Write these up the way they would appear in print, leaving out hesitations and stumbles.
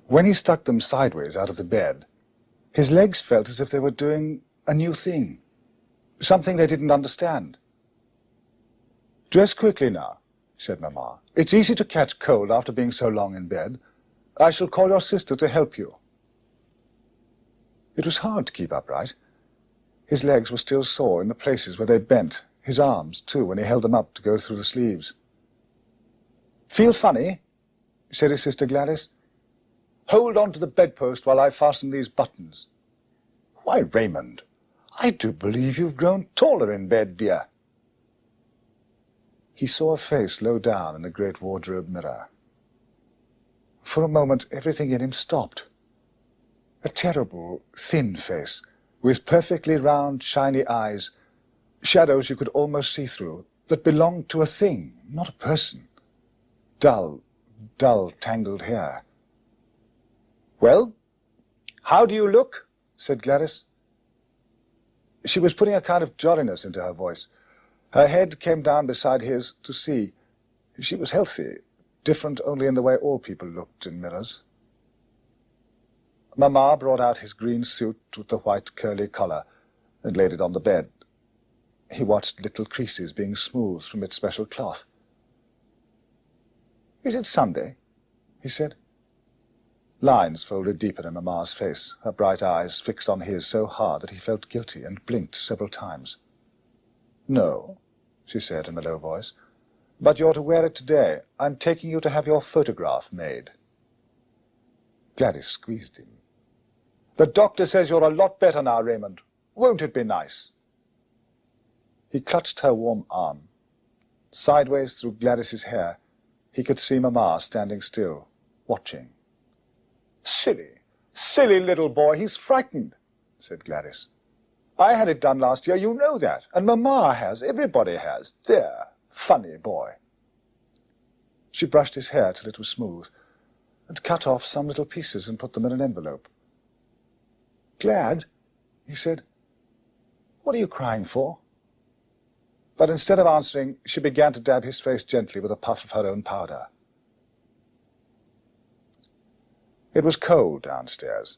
When he stuck them sideways out of the bed, his legs felt as if they were doing a new thing, something they didn't understand. "Dress quickly now," said Mamma. "It's easy to catch cold after being so long in bed. I shall call your sister to help you." It was hard to keep upright. His legs were still sore in the places where they bent, his arms, too, when he held them up to go through the sleeves. "Feel funny?" said his sister Gladys. "Hold on to the bedpost while I fasten these buttons." "Why, Raymond, I do believe you've grown taller in bed, dear." He saw a face low down in the great wardrobe mirror. For a moment, everything in him stopped. A terrible, thin face, with perfectly round, shiny eyes, shadows you could almost see through, that belonged to a thing, not a person. Dull, tangled hair. "Well, how do you look?" said Gladys. She was putting a kind of jolliness into her voice. Her head came down beside his to see. She was healthy, different only in the way all people looked in mirrors. Mamma brought out his green suit with the white curly collar and laid it on the bed. He watched little creases being smoothed from its special cloth. "Is it Sunday?" he said. Lines folded deeper in Mamma's face, her bright eyes fixed on his so hard that he felt guilty and blinked several times. "No," she said in a low voice, "but you're to wear it today. I'm taking you to have your photograph made." Gladys squeezed him. "The doctor says you're a lot better now, Raymond. Won't it be nice?" He clutched her warm arm. Sideways through Gladys's hair, he could see Mamma standing still, watching. Silly little boy, he's frightened," said Gladys. "I had it done last year, you know that, and Mamma has, everybody has. There, funny boy." She brushed his hair till it was smooth, and cut off some little pieces and put them in an envelope. "Glad?" he said. "What are you crying for?" But instead of answering, she began to dab his face gently with a puff of her own powder. It was cold downstairs.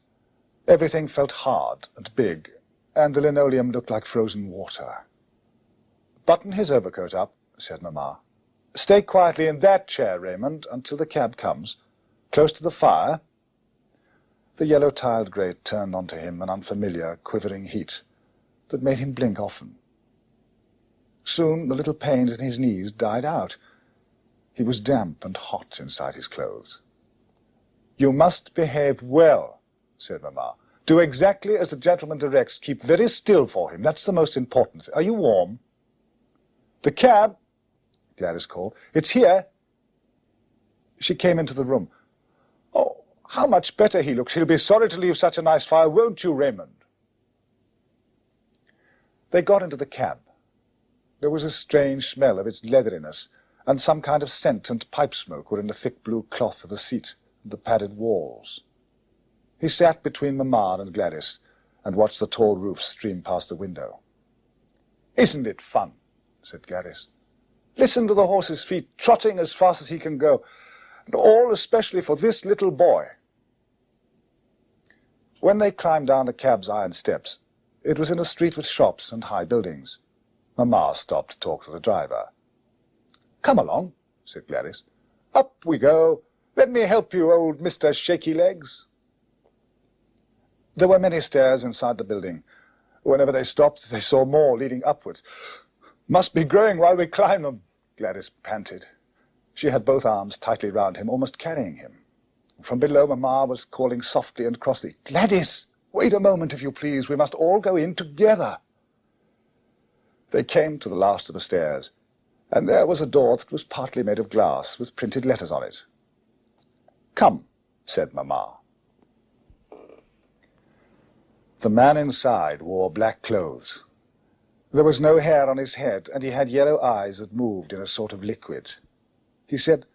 Everything felt hard and big, and the linoleum looked like frozen water. "Button his overcoat up," said Mamma. "Stay quietly in that chair, Raymond, until the cab comes. Close to the fire." The yellow-tiled grate turned onto him an unfamiliar, quivering heat that made him blink often. Soon the little pains in his knees died out. He was damp and hot inside his clothes. "You must behave well," said Mamma. "Do exactly as the gentleman directs. Keep very still for him. That's the most important thing. Are you warm?" "The cab," Gladys called. "It's here." She came into the room. "Oh, how much better he looks. He'll be sorry to leave such a nice fire, won't you, Raymond?" They got into the cab. There was a strange smell of its leatheriness, and some kind of scent and pipe smoke were in the thick blue cloth of the seat and the padded walls. He sat between Mamma and Gladys and watched the tall roof stream past the window. "Isn't it fun?" said Gladys. "Listen to the horse's feet trotting as fast as he can go, and all especially for this little boy." When they climbed down the cab's iron steps, it was in a street with shops and high buildings. Mamma stopped to talk to the driver. "Come along," said Gladys. "Up we go. Let me help you, old Mr. Shaky-Legs." There were many stairs inside the building. Whenever they stopped, they saw more leading upwards. "Must be growing while we climb them," Gladys panted. She had both arms tightly round him, almost carrying him. From below, Mamma was calling softly and crossly, "Gladys, wait a moment, if you please. We must all go in together." They came to the last of the stairs, and there was a door that was partly made of glass, with printed letters on it. "Come," said Mamma. The man inside wore black clothes. There was no hair on his head, and he had yellow eyes that moved in a sort of liquid. He said,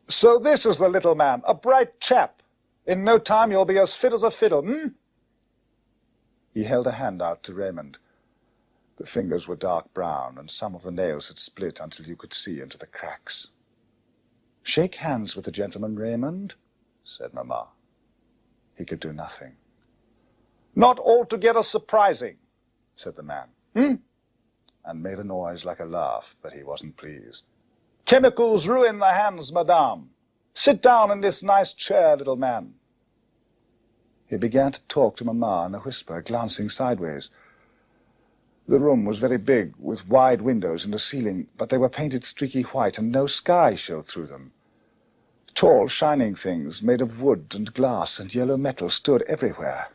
"So this is the little man, a bright chap. In no time you'll be as fit as a fiddle, hmm?" He held a hand out to Raymond. The fingers were dark brown, and some of the nails had split until you could see into the cracks. "Shake hands with the gentleman, Raymond," said Mamma. He could do nothing. "Not altogether surprising," said the man. And made a noise like a laugh, but he wasn't pleased. "Chemicals ruin the hands, madame. Sit down in this nice chair, little man." He began to talk to Mamma in a whisper, glancing sideways. The room was very big, with wide windows in the ceiling, but they were painted streaky white, and no sky showed through them. Tall, shining things, made of wood and glass and yellow metal, stood everywhere.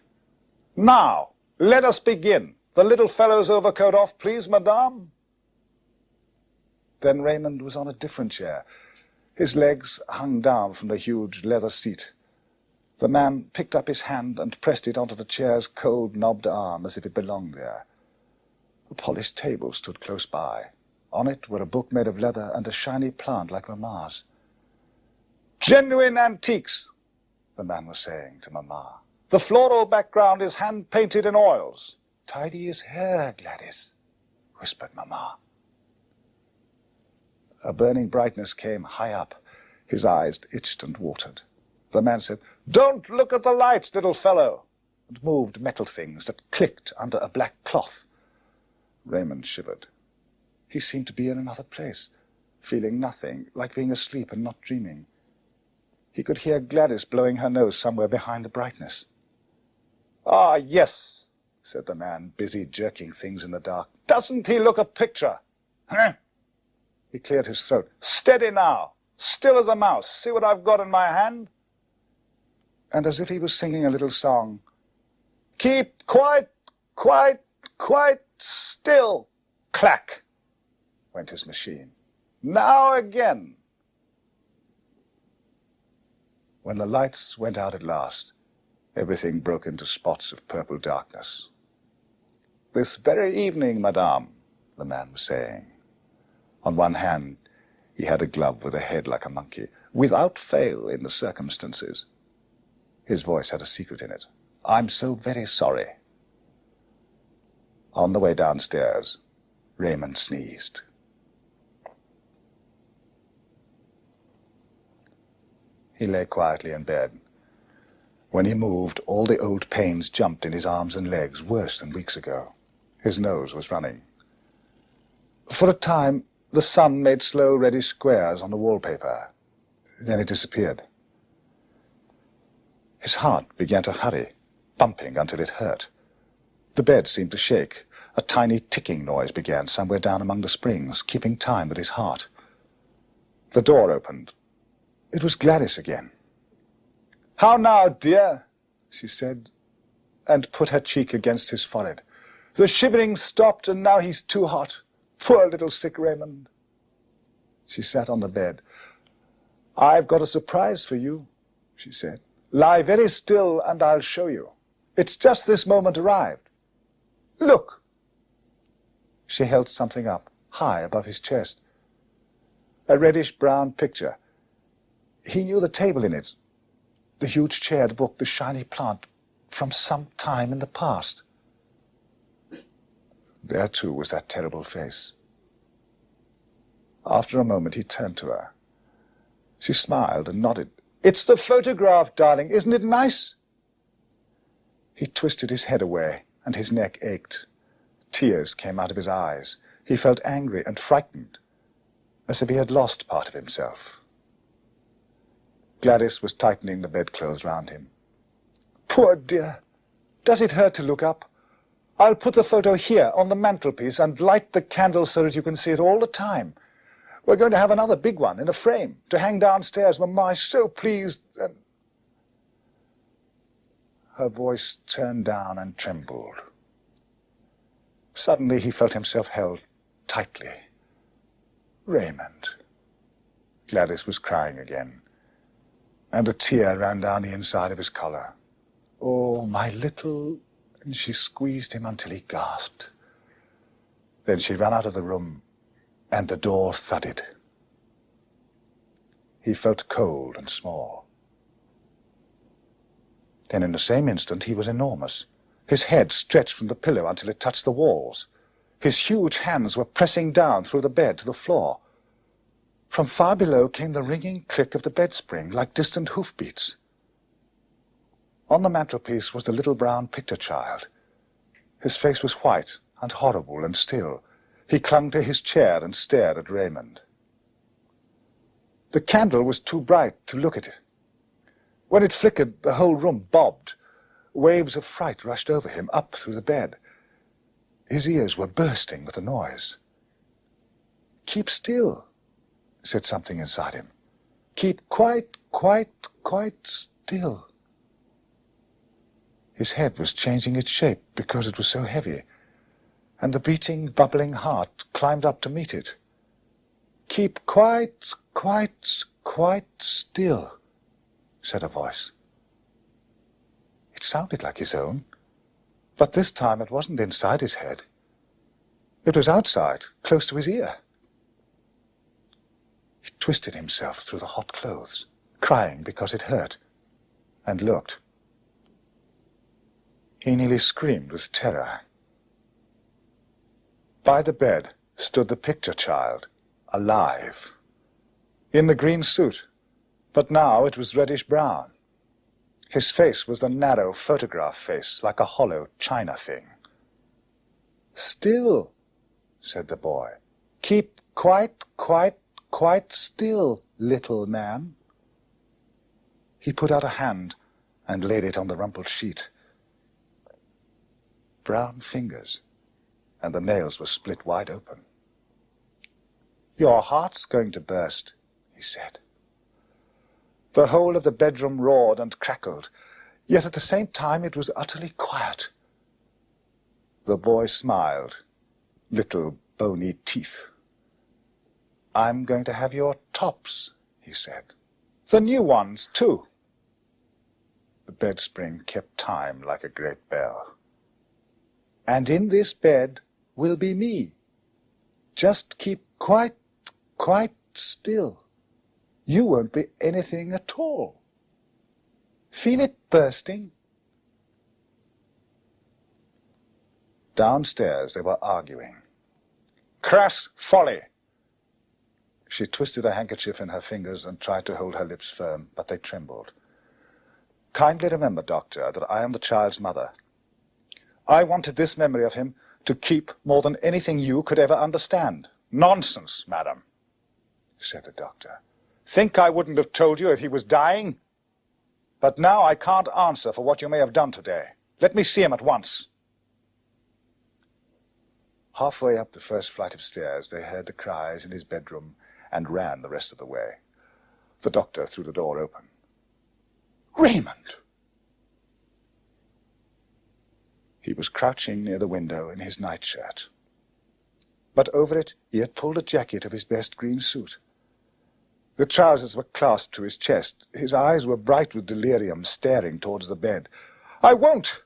"Now, let us begin. The little fellow's overcoat off, please, madame." Then Raymond was on a different chair. His legs hung down from the huge leather seat. The man picked up his hand and pressed it onto the chair's cold, knobbed arm as if it belonged there. A polished table stood close by. On it were a book made of leather and a shiny plant like Mamma's. "Genuine antiques," the man was saying to Mamma. "The floral background is hand-painted in oils." "Tidy his hair, Gladys," whispered Mamma. A burning brightness came high up. His eyes itched and watered. The man said, "Don't look at the lights, little fellow," and moved metal things that clicked under a black cloth. Raymond shivered. He seemed to be in another place, feeling nothing, like being asleep and not dreaming. He could hear Gladys blowing her nose somewhere behind the brightness. "Ah, yes," said the man, busy jerking things in the dark. "Doesn't he look a picture? Huh?" He cleared his throat. "Steady now. Still as a mouse. See what I've got in my hand?" And as if he was singing a little song, "Keep quite still." Clack went his machine. "Now again." When the lights went out at last, everything broke into spots of purple darkness. "This very evening, madame," the man was saying. On one hand, he had a glove with a head like a monkey, without fail in the circumstances. His voice had a secret in it. "I'm so very sorry." On the way downstairs, Raymond sneezed. He lay quietly in bed. When he moved, all the old pains jumped in his arms and legs, worse than weeks ago. His nose was running. For a time, the sun made slow reddish squares on the wallpaper. Then it disappeared. His heart began to hurry, bumping until it hurt. The bed seemed to shake. A tiny ticking noise began somewhere down among the springs, keeping time with his heart. The door opened. It was Gladys again. "How now, dear?" she said, and put her cheek against his forehead. "The shivering stopped, and now he's too hot. Poor little sick Raymond." She sat on the bed. "I've got a surprise for you," she said. "Lie very still, and I'll show you. It's just this moment arrived. Look." She held something up, high above his chest. A reddish-brown picture. He knew the table in it, the huge chair, the book, the shiny plant, from some time in the past. There, too, was that terrible face. After a moment, he turned to her. She smiled and nodded. "It's the photograph, darling. Isn't it nice?" He twisted his head away, and his neck ached. Tears came out of his eyes. He felt angry and frightened, as if he had lost part of himself. Gladys was tightening the bedclothes round him. "Poor dear. Does it hurt to look up? I'll put the photo here on the mantelpiece and light the candle so that you can see it all the time. We're going to have another big one in a frame to hang downstairs. Mamma is so pleased." And her voice turned down and trembled. Suddenly he felt himself held tightly. "Raymond." Gladys was crying again, and a tear ran down the inside of his collar. "Oh, my little and she squeezed him until he gasped. Then she ran out of the room, and the door thudded. He felt cold and small. Then in the same instant he was enormous. His head stretched from the pillow until it touched the walls. His huge hands were pressing down through the bed to the floor. From far below came the ringing click of the bed spring, like distant hoofbeats. On the mantelpiece was the little brown picture child. His face was white and horrible and still. He clung to his chair and stared at Raymond. The candle was too bright to look at it. When it flickered, the whole room bobbed. Waves of fright rushed over him, up through the bed. His ears were bursting with the noise. "Keep still," said something inside him. "Keep quite still." His head was changing its shape because it was so heavy, and the beating, bubbling heart climbed up to meet it. "Keep quite still," said a voice. It sounded like his own, but this time it wasn't inside his head. It was outside, close to his ear. He twisted himself through the hot clothes, crying because it hurt, and looked. He nearly screamed with terror. By the bed stood the picture child, alive, in the green suit, but now it was reddish-brown. His face was the narrow photograph face, like a hollow china thing. "Still," said the boy. "Keep quite still, little man." He put out a hand and laid it on the rumpled sheet. Brown fingers, and the nails were split wide open. "Your heart's going to burst," he said. The whole of the bedroom roared and crackled, yet at the same time it was utterly quiet. The boy smiled, little bony teeth. "I'm going to have your tops," he said. "The new ones, too." The bed spring kept time like a great bell. "And in this bed will be me. Just keep quite still. You won't be anything at all. Feel it bursting?" Downstairs they were arguing. "Crass folly!" She twisted a handkerchief in her fingers and tried to hold her lips firm, but they trembled. "Kindly remember, Doctor, that I am the child's mother. I wanted this memory of him to keep more than anything you could ever understand." "Nonsense, madam," said the doctor. "Think I wouldn't have told you if he was dying? But now I can't answer for what you may have done today. Let me see him at once." Halfway up the first flight of stairs, they heard the cries in his bedroom and ran the rest of the way. The doctor threw the door open. "Raymond!" He was crouching near the window in his nightshirt. But over it he had pulled a jacket of his best green suit. The trousers were clasped to his chest. His eyes were bright with delirium, staring towards the bed. I won't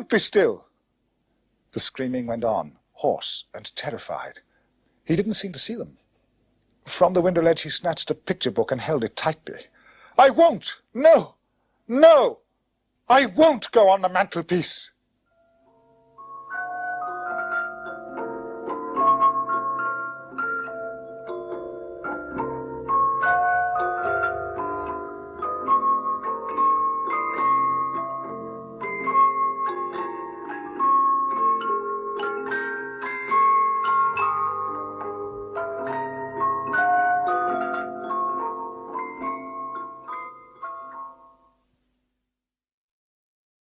be still!" The screaming went on, hoarse and terrified. He didn't seem to see them. From the window ledge he snatched a picture book and held it tightly. "I won't! No! I won't go on the mantelpiece!"